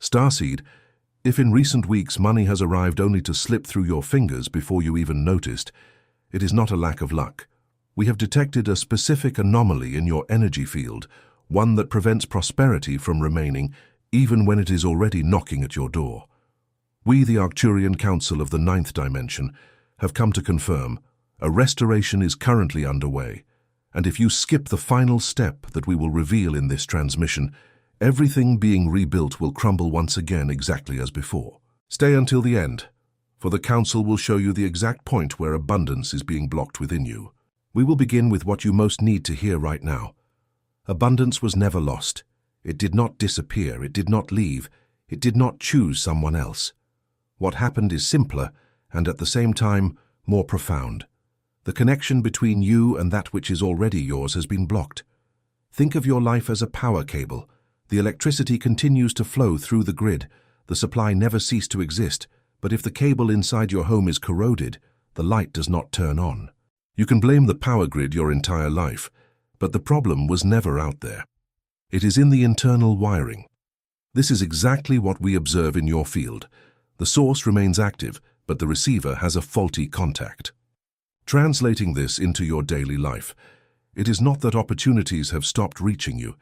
Starseed, if in recent weeks money has arrived only to slip through your fingers before you even noticed, it is not a lack of luck. We have detected a specific anomaly in your energy field, one that prevents prosperity from remaining even when it is already knocking at your door. We, the Arcturian Council of the Ninth Dimension, have come to confirm a restoration is currently underway, and if you skip the final step that we will reveal in this transmission, everything being rebuilt will crumble once again exactly as before. Stay until the end, for the Council will show you the exact point where abundance is being blocked within you. We will begin with what you most need to hear right now. Abundance was never lost. It did not disappear, it did not leave, it did not choose someone else. What happened is simpler, and at the same time, more profound. The connection between you and that which is already yours has been blocked. Think of your life as a power cable. The electricity continues to flow through the grid. The supply never ceased to exist, but if the cable inside your home is corroded, the light does not turn on. You can blame the power grid your entire life, but the problem was never out there. It is in the internal wiring. This is exactly what we observe in your field. The source remains active, but the receiver has a faulty contact. Translating this into your daily life, it is not that opportunities have stopped reaching you.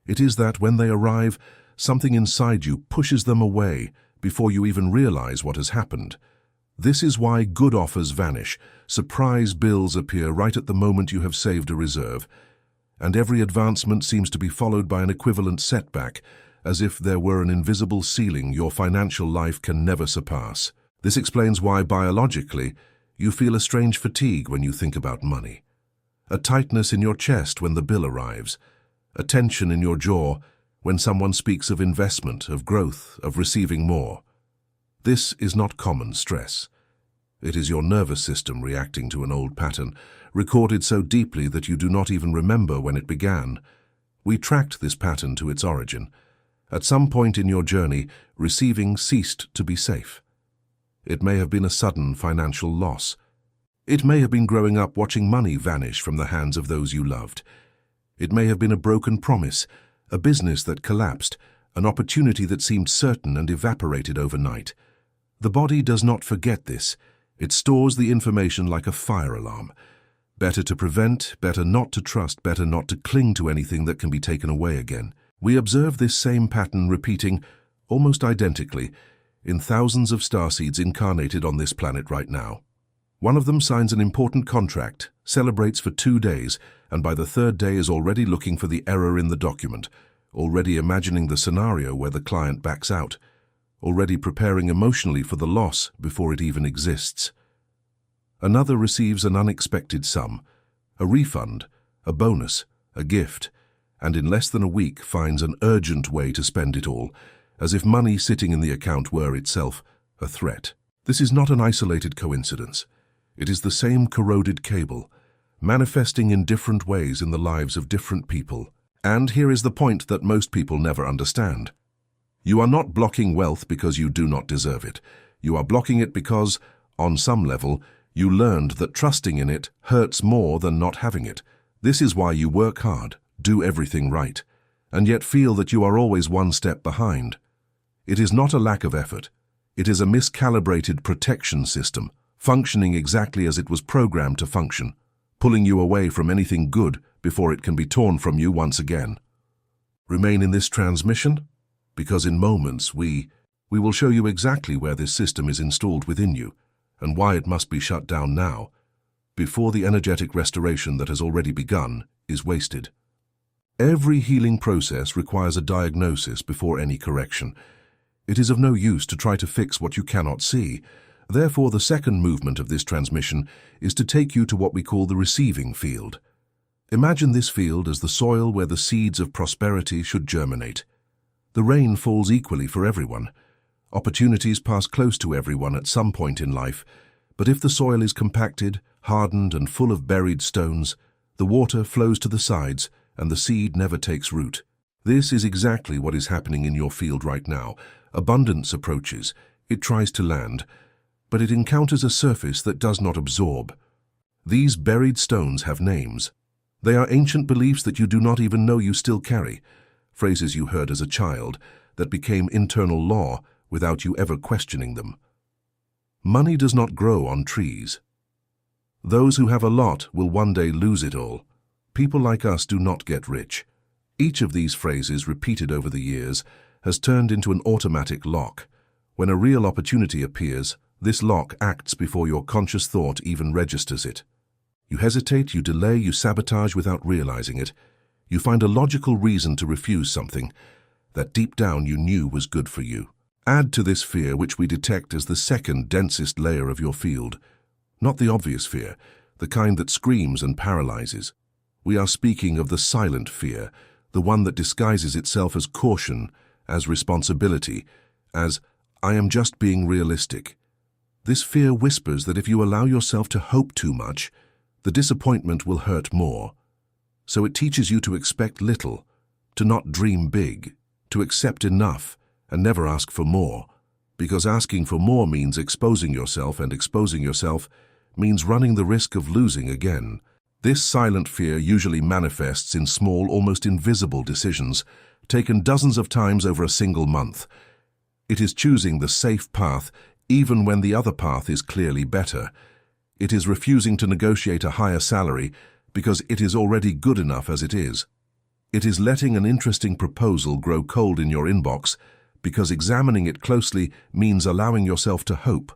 It is that when they arrive, something inside you pushes them away before you even realize what has happened. This is why good offers vanish, surprise bills appear right at the moment you have saved a reserve, and every advancement seems to be followed by an equivalent setback, as if there were an invisible ceiling your financial life can never surpass. This explains why, biologically, you feel a strange fatigue when you think about money, a tightness in your chest when the bill arrives, a tension in your jaw when someone speaks of investment, of growth, of receiving more. This is not common stress. It is your nervous system reacting to an old pattern, recorded so deeply that you do not even remember when it began. We tracked this pattern to its origin. At some point in your journey, receiving ceased to be safe. It may have been a sudden financial loss. It may have been growing up watching money vanish from the hands of those you loved. It may have been a broken promise, a business that collapsed, an opportunity that seemed certain and evaporated overnight. The body does not forget this. It stores the information like a fire alarm. Better to prevent, better not to trust, better not to cling to anything that can be taken away again. We observe this same pattern repeating, almost identically, in thousands of starseeds incarnated on this planet right now. One of them signs an important contract, celebrates for 2 days, and by the third day is already looking for the error in the document, already imagining the scenario where the client backs out, already preparing emotionally for the loss before it even exists. Another receives an unexpected sum, a refund, a bonus, a gift, and in less than a week finds an urgent way to spend it all, as if money sitting in the account were itself a threat. This is not an isolated coincidence. It is the same corroded cable, manifesting in different ways in the lives of different people. And here is the point that most people never understand. You are not blocking wealth because you do not deserve it. You are blocking it because, on some level, you learned that trusting in it hurts more than not having it. This is why you work hard, do everything right, and yet feel that you are always one step behind. It is not a lack of effort. It is a miscalibrated protection system, functioning exactly as it was programmed to function, pulling you away from anything good before it can be torn from you once again. Remain in this transmission, because in moments we will show you exactly where this system is installed within you and why it must be shut down now, before the energetic restoration that has already begun is wasted. Every healing process requires a diagnosis before any correction. It is of no use to try to fix what you cannot see. Therefore, the second movement of this transmission is to take you to what we call the receiving field. Imagine this field as the soil where the seeds of prosperity should germinate. The rain falls equally for everyone. Opportunities pass close to everyone at some point in life, but if the soil is compacted, hardened, and full of buried stones, the water flows to the sides and the seed never takes root. This is exactly what is happening in your field right now. Abundance approaches. It tries to land, but it encounters a surface that does not absorb. These buried stones have names. They are ancient beliefs that you do not even know you still carry, phrases you heard as a child, that became internal law without you ever questioning them. Money does not grow on trees. Those who have a lot will one day lose it all. People like us do not get rich. Each of these phrases, repeated over the years, has turned into an automatic lock. When a real opportunity appears, this lock acts before your conscious thought even registers it. You hesitate, you delay, you sabotage without realizing it. You find a logical reason to refuse something that deep down you knew was good for you. Add to this fear, which we detect as the second densest layer of your field. Not the obvious fear, the kind that screams and paralyzes. We are speaking of the silent fear, the one that disguises itself as caution, as responsibility, as "I am just being realistic." This fear whispers that if you allow yourself to hope too much, the disappointment will hurt more. So it teaches you to expect little, to not dream big, to accept enough and never ask for more, because asking for more means exposing yourself, and exposing yourself means running the risk of losing again. This silent fear usually manifests in small, almost invisible decisions, taken dozens of times over a single month. It is choosing the safe path even when the other path is clearly better. It is refusing to negotiate a higher salary because it is already good enough as it is. It is letting an interesting proposal grow cold in your inbox because examining it closely means allowing yourself to hope,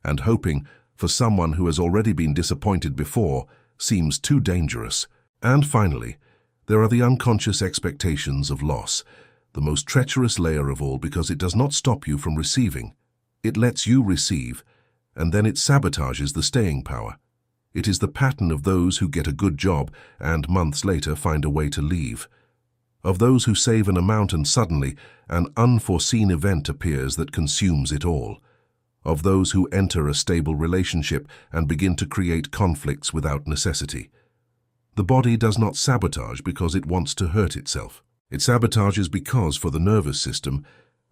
and hoping for someone who has already been disappointed before seems too dangerous. And finally, there are the unconscious expectations of loss, the most treacherous layer of all, because it does not stop you from receiving. It lets you receive, and then it sabotages the staying power. It is the pattern of those who get a good job and months later find a way to leave. Of those who save an amount and suddenly an unforeseen event appears that consumes it all. Of those who enter a stable relationship and begin to create conflicts without necessity. The body does not sabotage because it wants to hurt itself. It sabotages because, for the nervous system,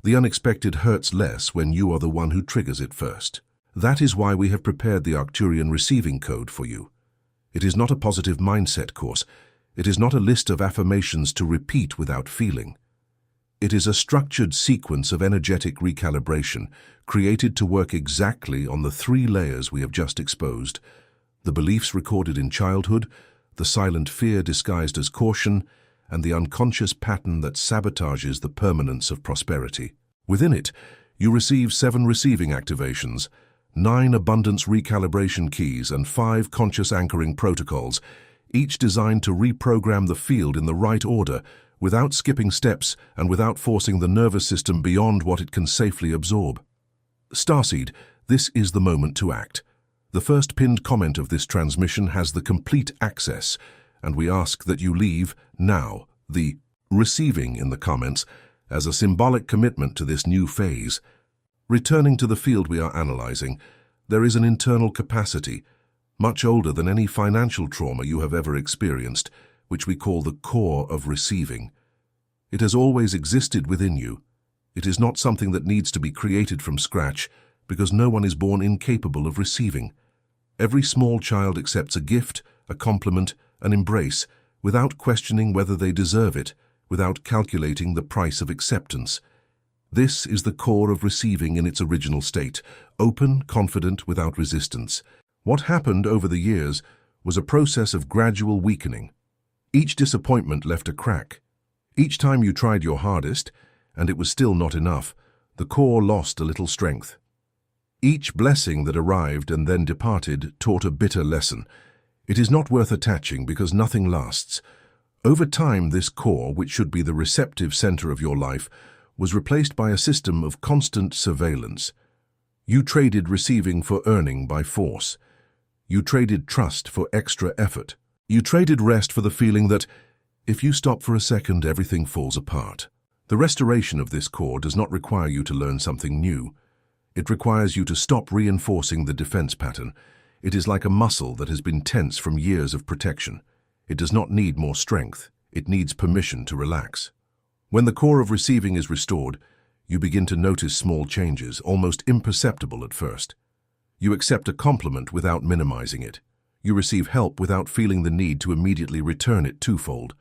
the unexpected hurts less when you are the one who triggers it first. That is why we have prepared the Arcturian Receiving Code for you. It is not a positive mindset course. It is not a list of affirmations to repeat without feeling. It is a structured sequence of energetic recalibration created to work exactly on the 3 layers we have just exposed: the beliefs recorded in childhood, the silent fear disguised as caution, and the unconscious pattern that sabotages the permanence of prosperity. Within it, you receive 7 receiving activations, 9 abundance recalibration keys, and 5 conscious anchoring protocols, each designed to reprogram the field in the right order, without skipping steps and without forcing the nervous system beyond what it can safely absorb. Starseed, this is the moment to act. The first pinned comment of this transmission has the complete access, and we ask that you leave now the receiving in the comments as a symbolic commitment to this new phase. Returning to the field we are analyzing, there is an internal capacity, much older than any financial trauma you have ever experienced, which we call the core of receiving. It has always existed within you. It is not something that needs to be created from scratch, because no one is born incapable of receiving. Every small child accepts a gift, a compliment, an embrace, without questioning whether they deserve it, without calculating the price of acceptance. This is the core of receiving in its original state, open, confident, without resistance. What happened over the years was a process of gradual weakening. Each disappointment left a crack. Each time you tried your hardest, and it was still not enough, the core lost a little strength. Each blessing that arrived and then departed taught a bitter lesson. It is not worth attaching because nothing lasts. Over time, this core, which should be the receptive center of your life, was replaced by a system of constant surveillance. You traded receiving for earning by force. You traded trust for extra effort. You traded rest for the feeling that, if you stop for a second, everything falls apart. The restoration of this core does not require you to learn something new. It requires you to stop reinforcing the defense pattern. It is like a muscle that has been tense from years of protection. It does not need more strength. It needs permission to relax. When the core of receiving is restored, you begin to notice small changes, almost imperceptible at first. You accept a compliment without minimizing it. You receive help without feeling the need to immediately return it twofold.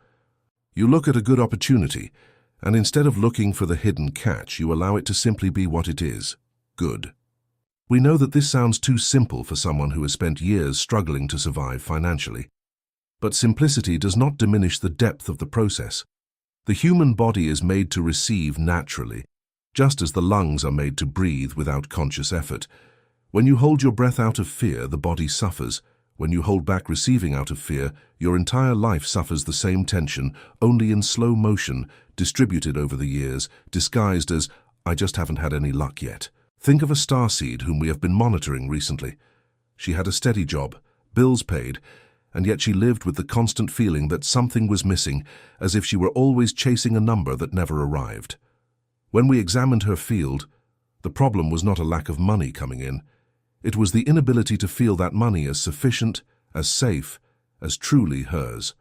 You look at a good opportunity, And instead of looking for the hidden catch, you allow it to simply be what it is: good. We know that this sounds too simple for someone who has spent years struggling to survive financially. But simplicity does not diminish the depth of the process. The human body is made to receive naturally, just as the lungs are made to breathe without conscious effort. When you hold your breath out of fear, the body suffers. When you hold back receiving out of fear, your entire life suffers the same tension, only in slow motion, distributed over the years, disguised as, "I just haven't had any luck yet." Think of a starseed whom we have been monitoring recently. She had a steady job, bills paid, and yet she lived with the constant feeling that something was missing, as if she were always chasing a number that never arrived. When we examined her field, the problem was not a lack of money coming in. It was the inability to feel that money as sufficient, as safe, as truly hers.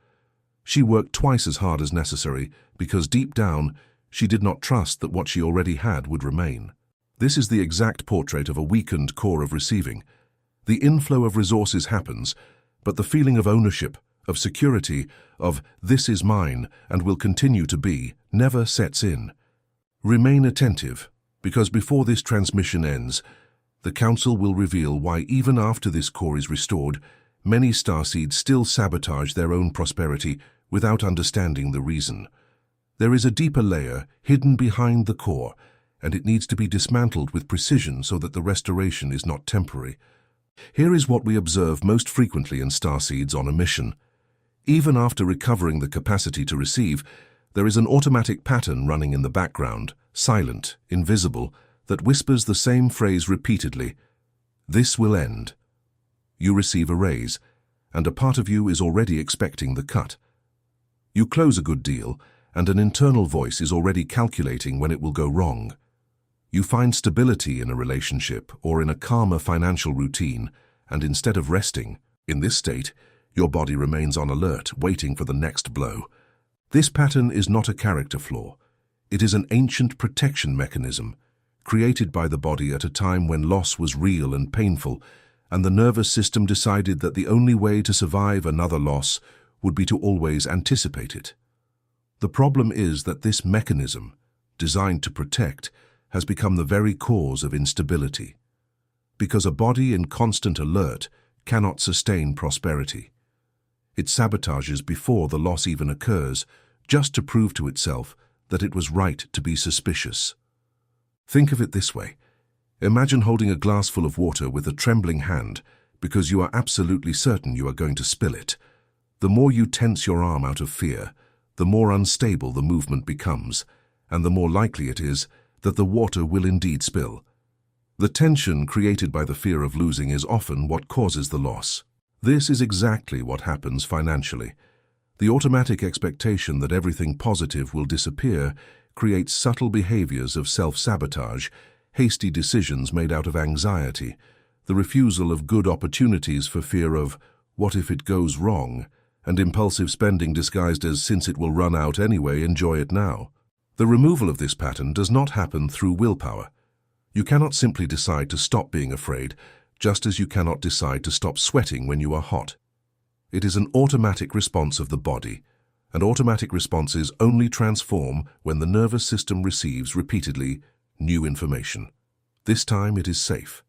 She worked twice as hard as necessary because deep down she did not trust that what she already had would remain. This is the exact portrait of a weakened core of receiving. The inflow of resources happens, but the feeling of ownership, of security, of "this is mine and will continue to be," never sets in. Remain attentive, because before this transmission ends, the Council will reveal why even after this core is restored, many starseeds still sabotage their own prosperity without understanding the reason. There is a deeper layer hidden behind the core, and it needs to be dismantled with precision so that the restoration is not temporary. Here is what we observe most frequently in starseeds on a mission. Even after recovering the capacity to receive, there is an automatic pattern running in the background, silent, invisible, that whispers the same phrase repeatedly: "This will end." You receive a raise, and a part of you is already expecting the cut. You close a good deal, and an internal voice is already calculating when it will go wrong. You find stability in a relationship or in a calmer financial routine, and instead of resting, in this state, your body remains on alert, waiting for the next blow. This pattern is not a character flaw. It is an ancient protection mechanism, created by the body at a time when loss was real and painful, and the nervous system decided that the only way to survive another loss would be to always anticipate it. The problem is that this mechanism, designed to protect, has become the very cause of instability. Because a body in constant alert cannot sustain prosperity. It sabotages before the loss even occurs, just to prove to itself that it was right to be suspicious. Think of it this way. Imagine holding a glass full of water with a trembling hand because you are absolutely certain you are going to spill it. The more you tense your arm out of fear, the more unstable the movement becomes, and the more likely it is that the water will indeed spill. The tension created by the fear of losing is often what causes the loss. This is exactly what happens financially. The automatic expectation that everything positive will disappear creates subtle behaviors of self-sabotage, hasty decisions made out of anxiety, the refusal of good opportunities for fear of "what if it goes wrong?" and impulsive spending disguised as "since it will run out anyway, enjoy it now." The removal of this pattern does not happen through willpower. You cannot simply decide to stop being afraid, just as you cannot decide to stop sweating when you are hot. It is an automatic response of the body, and automatic responses only transform when the nervous system receives repeatedly new information. This time it is safe.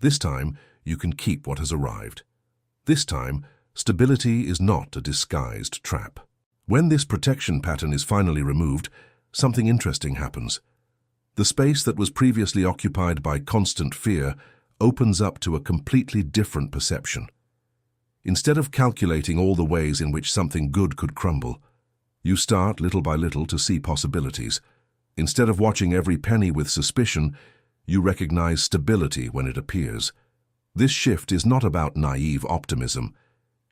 This time you can keep what has arrived. This time, stability is not a disguised trap. When this protection pattern is finally removed, something interesting happens. The space that was previously occupied by constant fear opens up to a completely different perception. Instead of calculating all the ways in which something good could crumble, you start little by little to see possibilities. Instead of watching every penny with suspicion, you recognize stability when it appears. This shift is not about naive optimism.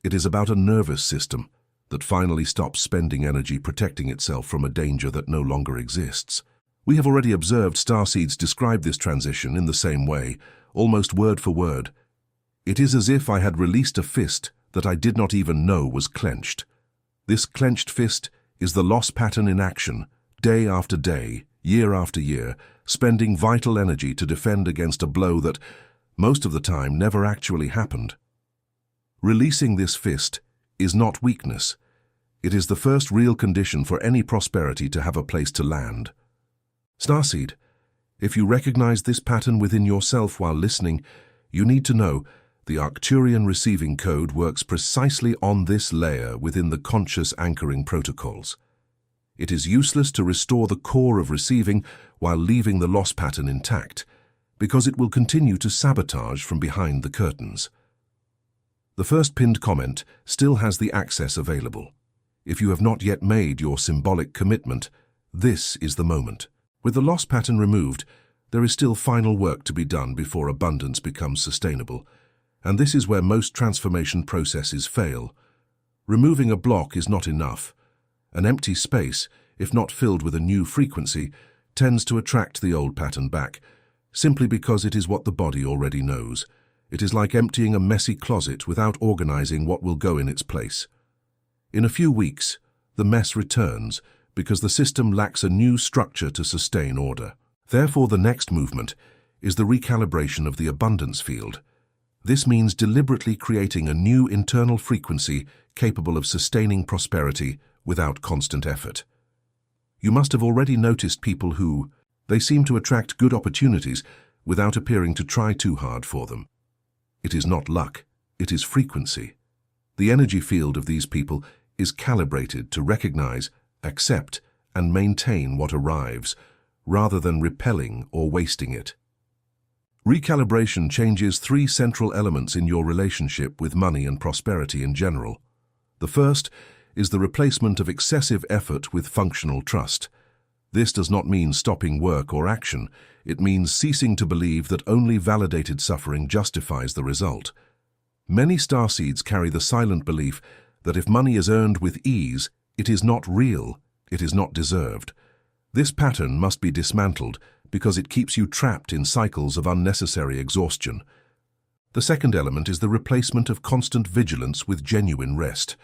It is about a nervous system that finally stops spending energy protecting itself from a danger that no longer exists. We have already observed starseeds describe this transition in the same way, almost word for word. It is as if I had released a fist that I did not even know was clenched. This clenched fist is the loss pattern in action, day after day, year after year, spending vital energy to defend against a blow that, most of the time, never actually happened. Releasing this fist is not weakness. It is the first real condition for any prosperity to have a place to land. Starseed, if you recognize this pattern within yourself while listening, you need to know the Arcturian receiving code works precisely on this layer within the conscious anchoring protocols. It is useless to restore the core of receiving while leaving the loss pattern intact, because it will continue to sabotage from behind the curtains. The first pinned comment still has the access available. If you have not yet made your symbolic commitment, this is the moment. With the loss pattern removed, there is still final work to be done before abundance becomes sustainable, and this is where most transformation processes fail. Removing a block is not enough. An empty space, if not filled with a new frequency, tends to attract the old pattern back, simply because it is what the body already knows. It is like emptying a messy closet without organizing what will go in its place. In a few weeks, the mess returns because the system lacks a new structure to sustain order. Therefore, the next movement is the recalibration of the abundance field. This means deliberately creating a new internal frequency capable of sustaining prosperity without constant effort. You must have already noticed people who, they seem to attract good opportunities without appearing to try too hard for them. It is not luck, it is frequency. The energy field of these people is calibrated to recognize, accept, and maintain what arrives, rather than repelling or wasting it. Recalibration changes three central elements in your relationship with money and prosperity in general. The first is the replacement of excessive effort with functional trust. This does not mean stopping work or action. It means ceasing to believe that only validated suffering justifies the result. Many starseeds carry the silent belief that if money is earned with ease, it is not real, it is not deserved. This pattern must be dismantled because it keeps you trapped in cycles of unnecessary exhaustion. The second element is the replacement of constant vigilance with genuine rest.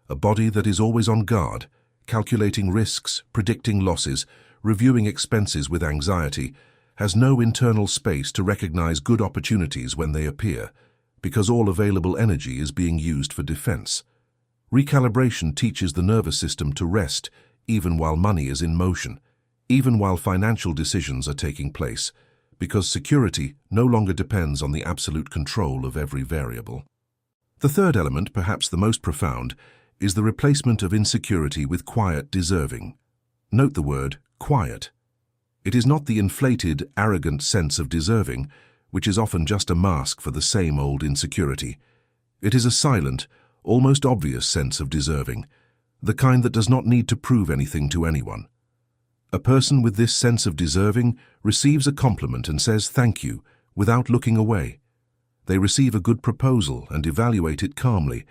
A body that is always on guard, calculating risks, predicting losses, reviewing expenses with anxiety, has no internal space to recognize good opportunities when they appear, because all available energy is being used for defense. Recalibration teaches the nervous system to rest even while money is in motion, even while financial decisions are taking place, because security no longer depends on the absolute control of every variable. The third element, perhaps the most profound, is the replacement of insecurity with quiet deserving. Note the word quiet. It is not the inflated, arrogant sense of deserving, which is often just a mask for the same old insecurity. It is a silent, almost obvious sense of deserving, the kind that does not need to prove anything to anyone. A person with this sense of deserving receives a compliment and says thank you without looking away. They receive a good proposal and evaluate it calmly,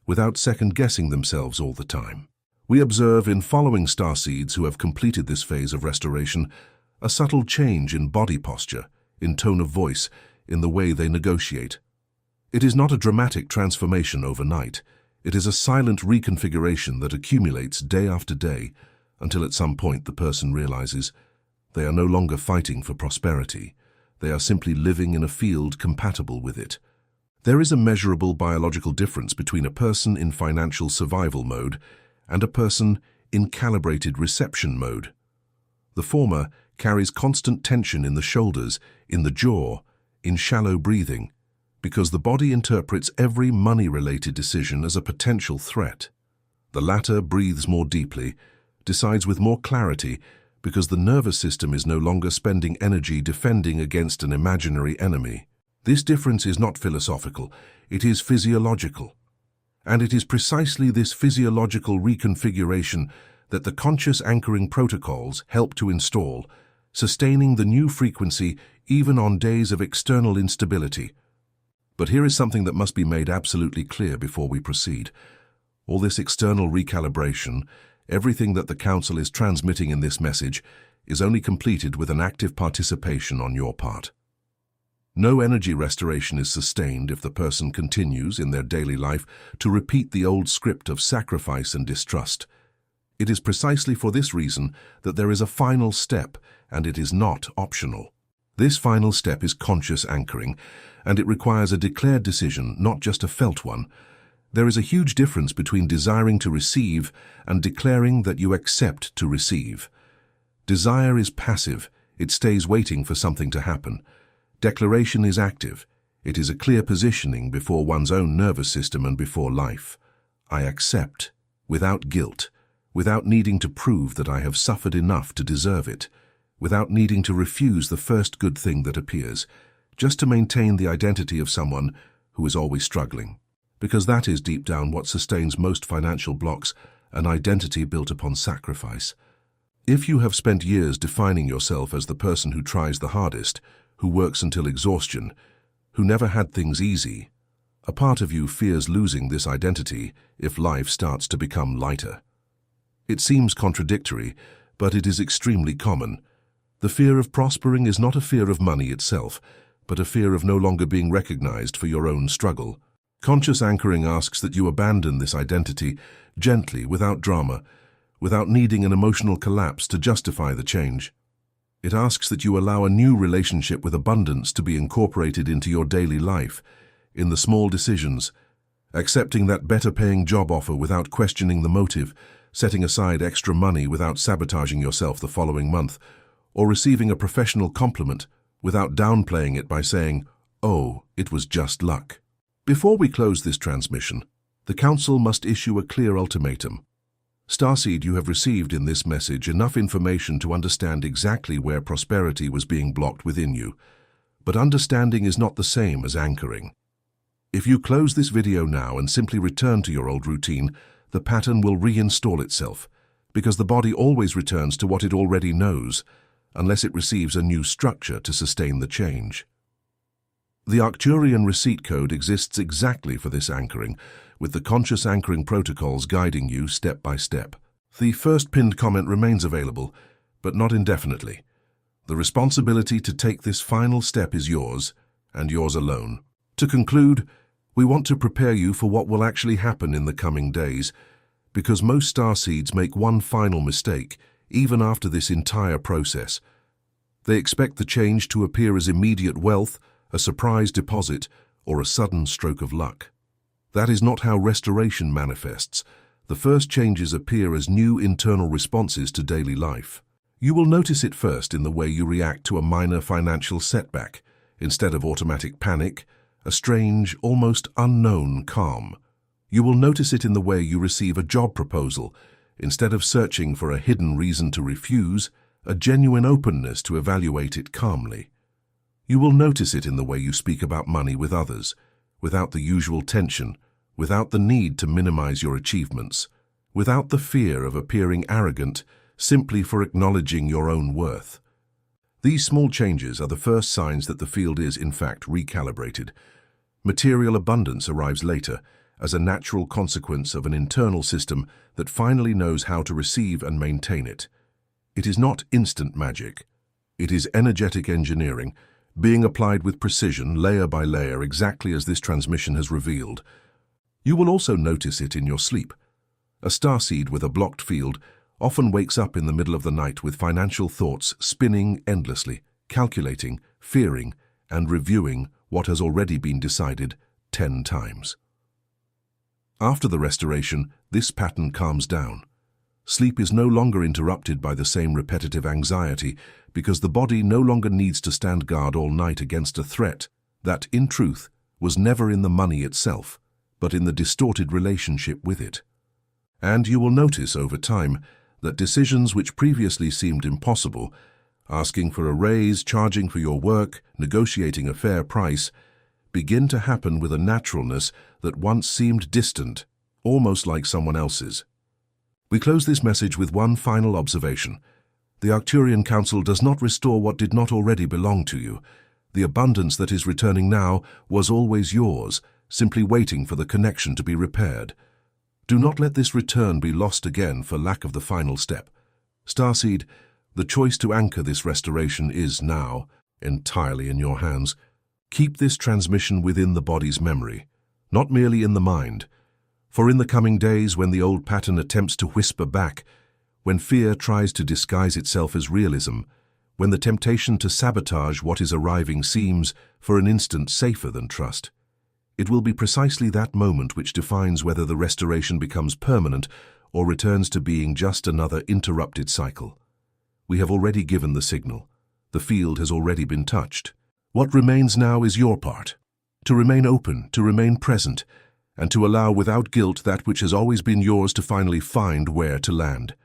without second-guessing themselves all the time. We observe in following starseeds who have completed this phase of restoration a subtle change in body posture, in tone of voice, in the way they negotiate. It is not a dramatic transformation overnight. It is a silent reconfiguration that accumulates day after day until at some point the person realizes they are no longer fighting for prosperity. They are simply living in a field compatible with it. There is a measurable biological difference between a person in financial survival mode and a person in calibrated reception mode. The former carries constant tension in the shoulders, in the jaw, in shallow breathing, because the body interprets every money-related decision as a potential threat. The latter breathes more deeply, decides with more clarity, because the nervous system is no longer spending energy defending against an imaginary enemy. This difference is not philosophical, it is physiological. And it is precisely this physiological reconfiguration that the conscious anchoring protocols help to install, sustaining the new frequency even on days of external instability. But here is something that must be made absolutely clear before we proceed. All this external recalibration, everything that the Council is transmitting in this message, is only completed with an active participation on your part. No energy restoration is sustained if the person continues in their daily life to repeat the old script of sacrifice and distrust. It is precisely for this reason that there is a final step, and it is not optional. This final step is conscious anchoring, and it requires a declared decision, not just a felt one. There is a huge difference between desiring to receive and declaring that you accept to receive. Desire is passive. It stays waiting for something to happen. Declaration is active. It is a clear positioning before one's own nervous system and before life. I accept, without guilt, without needing to prove that I have suffered enough to deserve it, without needing to refuse the first good thing that appears, just to maintain the identity of someone who is always struggling. Because that is deep down what sustains most financial blocks, an identity built upon sacrifice. If you have spent years defining yourself as the person who tries the hardest, who works until exhaustion, who never had things easy, a part of you fears losing this identity if life starts to become lighter. It seems contradictory, but it is extremely common. The fear of prospering is not a fear of money itself, but a fear of no longer being recognized for your own struggle. Conscious anchoring asks that you abandon this identity gently, without drama, without needing an emotional collapse to justify the change. It asks that you allow a new relationship with abundance to be incorporated into your daily life, in the small decisions, accepting that better-paying job offer without questioning the motive, setting aside extra money without sabotaging yourself the following month, or receiving a professional compliment without downplaying it by saying, "Oh, it was just luck." Before we close this transmission, the Council must issue a clear ultimatum. Starseed, you have received in this message enough information to understand exactly where prosperity was being blocked within you, but understanding is not the same as anchoring. If you close this video now and simply return to your old routine, the pattern will reinstall itself, because the body always returns to what it already knows, unless it receives a new structure to sustain the change. The Arcturian receipt code exists exactly for this anchoring, with the conscious anchoring protocols guiding you step by step. The first pinned comment remains available, but not indefinitely. The responsibility to take this final step is yours, and yours alone. To conclude, we want to prepare you for what will actually happen in the coming days, because most starseeds make one final mistake, even after this entire process. They expect the change to appear as immediate wealth, a surprise deposit, or a sudden stroke of luck. That is not how restoration manifests. The first changes appear as new internal responses to daily life. You will notice it first in the way you react to a minor financial setback. Instead of automatic panic, a strange, almost unknown calm. You will notice it in the way you receive a job proposal. Instead of searching for a hidden reason to refuse, a genuine openness to evaluate it calmly. You will notice it in the way you speak about money with others, without the usual tension, without the need to minimize your achievements, without the fear of appearing arrogant simply for acknowledging your own worth. These small changes are the first signs that the field is, in fact, recalibrated. Material abundance arrives later, as a natural consequence of an internal system that finally knows how to receive and maintain it. It is not instant magic. It is energetic engineering, being applied with precision, layer by layer, exactly as this transmission has revealed. You will also notice it in your sleep. A starseed with a blocked field often wakes up in the middle of the night with financial thoughts spinning endlessly, calculating, fearing, and reviewing what has already been decided 10 times. After the restoration, this pattern calms down. Sleep is no longer interrupted by the same repetitive anxiety because the body no longer needs to stand guard all night against a threat that, in truth, was never in the money itself, but in the distorted relationship with it. And you will notice over time that decisions which previously seemed impossible, asking for a raise, charging for your work, negotiating a fair price, begin to happen with a naturalness that once seemed distant, almost like someone else's. We close this message with one final observation. The Arcturian Council does not restore what did not already belong to you. The abundance that is returning now was always yours, simply waiting for the connection to be repaired. Do not let this return be lost again for lack of the final step. Starseed, the choice to anchor this restoration is now entirely in your hands. Keep this transmission within the body's memory, not merely in the mind. For in the coming days, when the old pattern attempts to whisper back, when fear tries to disguise itself as realism, when the temptation to sabotage what is arriving seems, for an instant, safer than trust, It will be precisely that moment which defines whether the restoration becomes permanent or returns to being just another interrupted cycle. We have already given the signal. The field has already been touched. What remains now is your part. To remain open, to remain present, and to allow without guilt that which has always been yours to finally find where to land.